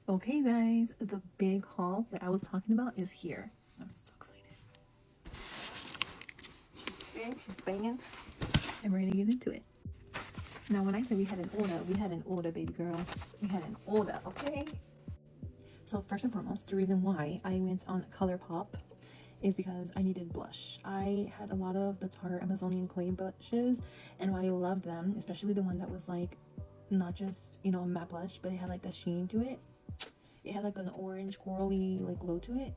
Okay guys, the big haul that I was talking about is here. I'm so excited. She's big, she's banging. I'm ready to get into it. Now when I say we had an order, baby girl. We had an order, okay? So first and foremost, the reason why I went on ColourPop is because I needed blush. I had a lot of the Tarte Amazonian clay blushes, and while I loved them, especially the one that was like not just, you know, a matte blush, but it had like a sheen to it. It had like an orange corally like glow to it.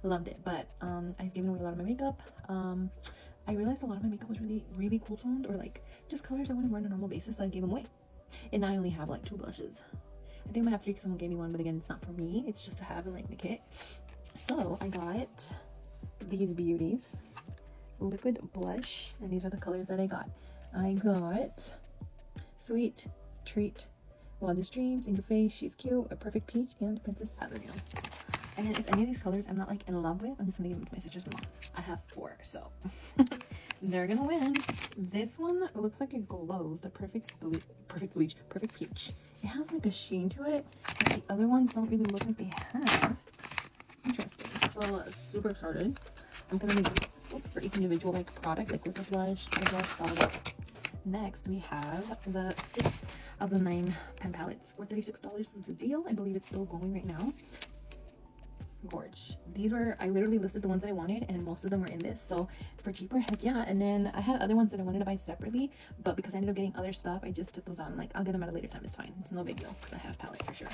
Loved it, but I've given away a lot of my makeup. I realized a lot of my makeup was really cool toned, or like just colors I wouldn't wear on a normal basis, so I gave them away. And I only have like 2 blushes. I think I might have 3 because someone gave me one, but again, it's not for me. It's just to have in like the kit. So I got these beauties, liquid blush, and these are the colors that I got. I got Sweet Treat, Wildest Dreams, In Your Face, She's Cute, A Perfect Peach, and Princess Abigail. And then if any of these colors I'm not like in love with, I'm just gonna give them to my sister's mom. I have 4, so they're gonna win. This one looks like it glows. The Perfect Peach. It has like a sheen to it, but the other ones don't really look like they have. Interesting. So super excited. I'm gonna make this for each individual like product, like with the blush, bottle. Next we have the 6 of the 9 pen palettes for $36 was the deal. I believe it's still going right now. Gorge. These were, I literally listed the ones that I wanted, and most of them were in this, so for cheaper, heck yeah. And then I had other ones that I wanted to buy separately, but because I ended up getting other stuff, I just took those on. Like, I'll get them at a later time, it's fine, it's no big deal because I have palettes for sure.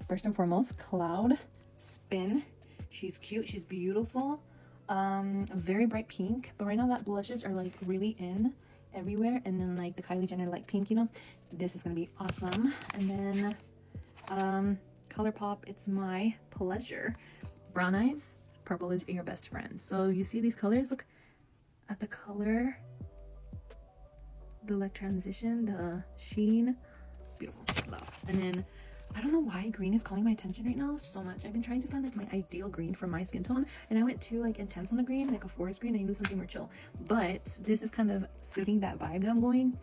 First and foremost, Cloud Spin. She's cute, she's beautiful, a very bright pink, but right now that blushes are like really in everywhere, and then like the Kylie Jenner like pink, you know, this is gonna be awesome. And then ColourPop, It's My Pleasure. Brown eyes, purple is your best friend. So you see these colors, look at the color, the like transition, the sheen, beautiful, love. And then I don't know why green is calling my attention right now so much. I've been trying to find like my ideal green for my skin tone, and I went too like intense on the green, like a forest green. I knew something more chill, but this is kind of suiting that vibe that I'm going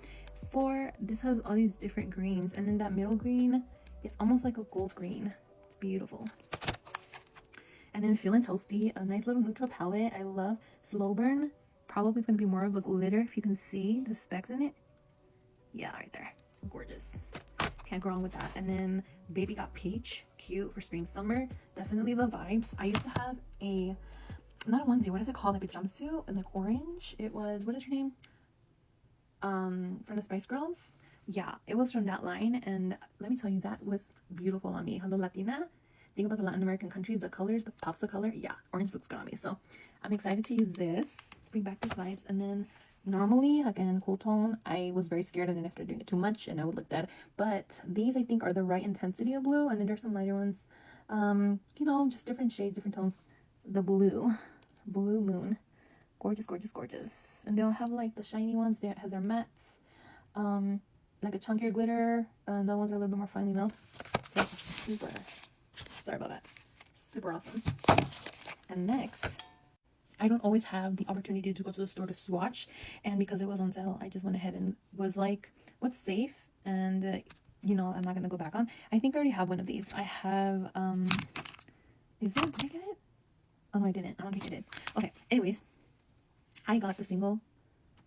for. This has all these different greens, and then that middle green, it's almost like a gold green. It's beautiful. And then Feeling Toasty, a nice little neutral palette. I love Slow Burn. Probably it's going to be more of a glitter if you can see the specks in it. Yeah, right there. Gorgeous. Can't go wrong with that. And then Baby Got Peach. Cute for spring, summer. Definitely the vibes. I used to have a, not a onesie, what is it called? Like a jumpsuit and like orange. It was, what is her name? From the Spice Girls. Yeah, it was from that line, and let me tell you, that was beautiful on me. Hello Latina. Think about the Latin American countries, the colors, the pops of color. Yeah, orange looks good on me, so I'm excited to use this, bring back these vibes. And then normally, again, cool tone, I was very scared, and then I started doing it too much and I would look dead, but these I think are the right intensity of blue. And then there's some lighter ones, you know, just different shades, different tones. The Blue Moon, gorgeous, gorgeous, gorgeous. And they'll have like the shiny ones that has their mattes, like a chunkier glitter, and those ones are a little bit more finely milled. So super, sorry about that, super awesome. And next, I don't always have the opportunity to go to the store to swatch, and because it was on sale, I just went ahead and was like, what's safe, and you know, I'm not gonna go back on. I think I already have one of these. I have is it, did I get it? Oh no, I didn't. I don't think I did. Okay, anyways, I got the single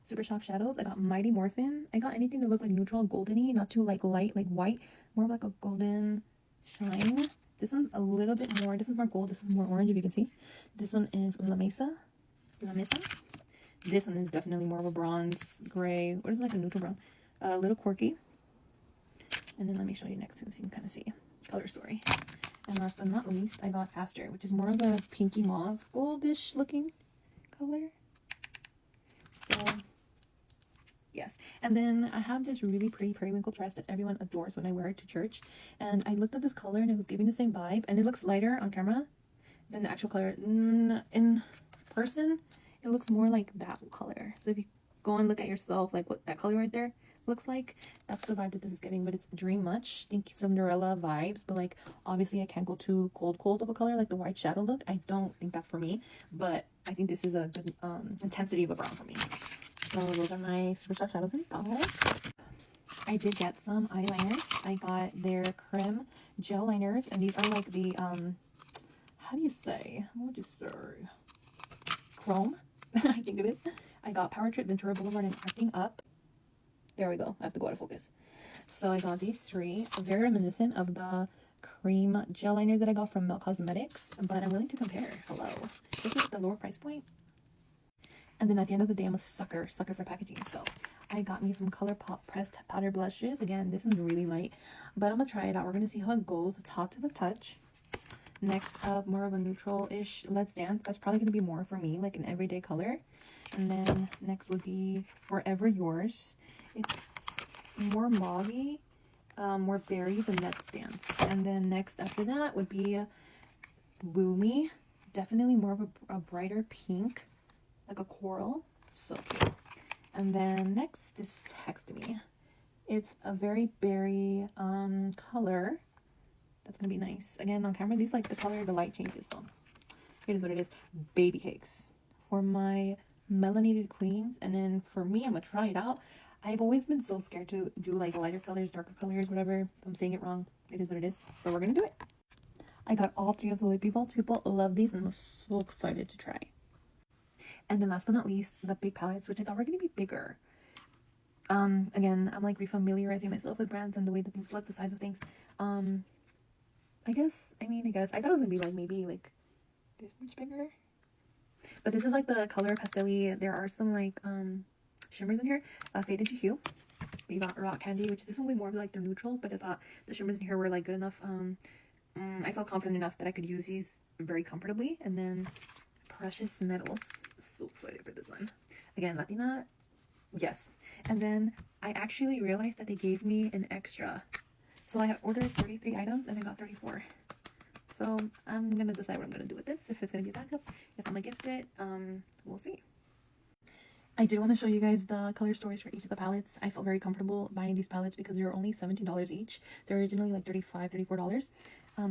Super Shock Shadows. I got Mighty Morphin. I got anything that looked like neutral, goldeny, not too like light, like white, more of like a golden shine. This one's a little bit more, this is more gold, this is more orange, if you can see. This one is La Mesa. This one is definitely more of a bronze gray. What is it, like a neutral brown? A little quirky. And then let me show you next to so you can kind of see color story. And last but not least, I got Aster, which is more of a pinky mauve goldish looking color. So yes. And then I have this really pretty periwinkle dress that everyone adores when I wear it to church, and I looked at this color and it was giving the same vibe, and it looks lighter on camera than the actual color. In person it looks more like that color, so if you go and look at yourself like what that color right there looks like, that's the vibe that this is giving. But it's Dream Much, think Cinderella vibes, but like obviously I can't go too cold of a color like the white shadow look. I don't think that's for me, but I think this is a good intensity of a brown for me. So those are my Super Shock Shadows and palettes. I did get some eyeliners. I got their creme gel liners, and these are like the how do you say? What would you say? Chrome, I think it is. I got Power Trip, Ventura Boulevard, and Acting Up. There we go. I have to go out of focus. So I got these three, very reminiscent of the cream gel liners that I got from Milk Cosmetics, but I'm willing to compare. Hello. This is the lower price point. And then at the end of the day, I'm a sucker for packaging. So I got me some ColourPop pressed powder blushes. Again, this is really light, but I'm gonna try it out. We're gonna see how it goes. It's hot to the touch. Next up, more of a neutral-ish Let's Dance. That's probably gonna be more for me, like an everyday color. And then next would be Forever Yours. It's more mauvey, more berry than Let's Dance. And then next after that would be Woo Me. Definitely more of a brighter pink, like a coral. So cute. And then next is Text Me. It's a very berry color. That's gonna be nice. Again, on camera, these like the color, the light changes, so it is what it is. Baby Cakes for my melanated queens. And then for me, I'm gonna try it out. I've always been so scared to do like lighter colors, darker colors, whatever. If I'm saying it wrong, it is what it is, but we're gonna do it. I got all three of the Lippy Vaults. People love these, and I'm so excited to try. And then last but not least, the big palettes, which I thought were gonna be bigger. Again, I'm like refamiliarizing myself with brands and the way that things look, the size of things. I guess I thought it was gonna be like maybe like this much bigger, but this is like the color pastel-y. There are some like shimmers in here. Fade into Hue. We got Rock Candy, which is this one way more of like the neutral, but I thought the shimmers in here were like good enough. I felt confident enough that I could use these very comfortably. And then Precious Metals. So excited for this one. Again, Latina, yes. And then I actually realized that they gave me an extra. So I ordered 33 items and I got 34. So I'm gonna decide what I'm gonna do with this. If it's gonna be a backup, if I'm gonna gift it, we'll see. I did want to show you guys the color stories for each of the palettes. I felt very comfortable buying these palettes because they're only $17 each. They're originally like $35, $34.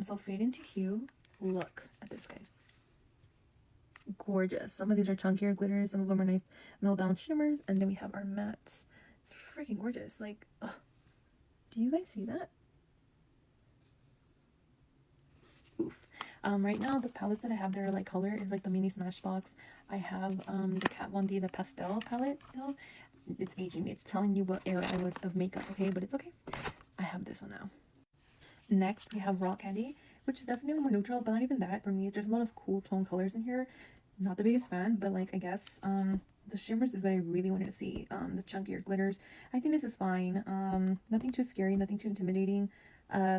So Fade into Hue. Look at this, guys. Gorgeous. Some of these are chunkier glitters. Some of them are nice milled down shimmers. And then we have our mattes. It's freaking gorgeous. Like, ugh. Do you guys see that? Oof. Right now the palettes that I have that are like color is like the mini Smashbox. I have the Kat Von D, the pastel palette still. It's aging me. It's telling you what era I was of makeup, okay? But it's okay. I have this one now. Next we have Rock Candy, which is definitely more neutral, but not even that for me. There's a lot of cool tone colors in here. Not the biggest fan, but like I guess the shimmers is what I really wanted to see. The chunkier glitters, I think this is fine. Nothing too scary, nothing too intimidating.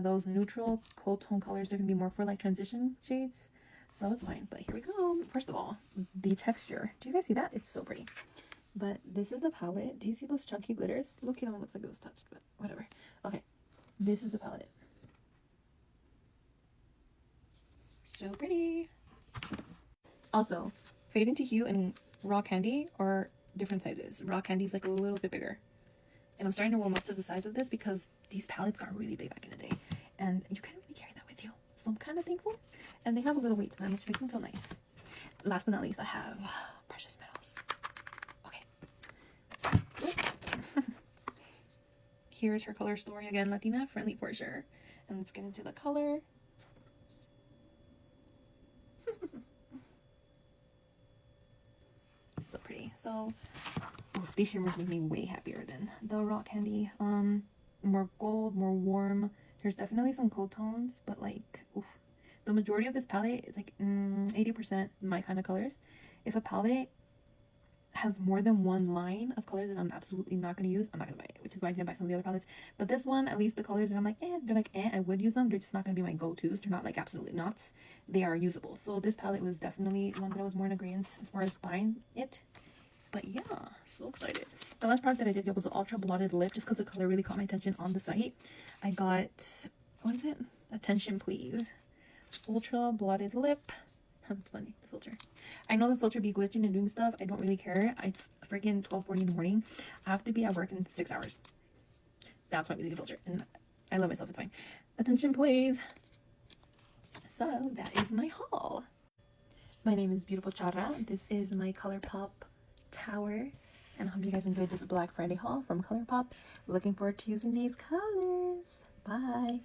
Those neutral cold tone colors are gonna be more for like transition shades, so it's fine. But here we go. First of all, the texture. Do you guys see that? It's so pretty. But this is the palette. Do you see those chunky glitters? Look, that one looks like it was touched, but whatever. Okay, this is the palette. So pretty. Also, Fade into Hue and Raw Candy are different sizes. Raw Candy is like a little bit bigger. And I'm starting to warm up to the size of this because these palettes got really big back in the day. And you can't really carry that with you. So I'm kind of thankful. And they have a little weight to them, which makes them feel nice. Last but not least, I have Precious Metals. Okay. Here's her color story again. Latina friendly for sure. And let's get into the color. So pretty. So these shimmers make me way happier than the Rock Candy. More gold, more warm. There's definitely some cold tones, but like, oof. The majority of this palette is like 80% my kind of colors. If a palette has more than one line of colors that I'm absolutely not going to use, I'm not going to buy it, which is why I didn't buy some of the other palettes. But this one, at least the colors that I'm like, they're like, I would use them. They're just not going to be my go-tos. They're not like absolutely nuts. They are usable. So this palette was definitely one that I was more in agreement as far as buying it. But yeah, so excited. The last product that I did get was the Ultra Blotted Lip, just because the color really caught my attention on the site. I got, what is it? Attention Please. Ultra Blotted Lip. That's funny, the filter. I know the filter be glitching and doing stuff. I don't really care. It's freaking 12:40 in the morning. I have to be at work in 6 hours. That's why I'm using a filter. And I love myself, it's fine. Attention please. So that is my haul. My name is Beautiful Chara. This is my ColourPop tower. And I hope you guys enjoyed this Black Friday haul from ColourPop. Looking forward to using these colors. Bye.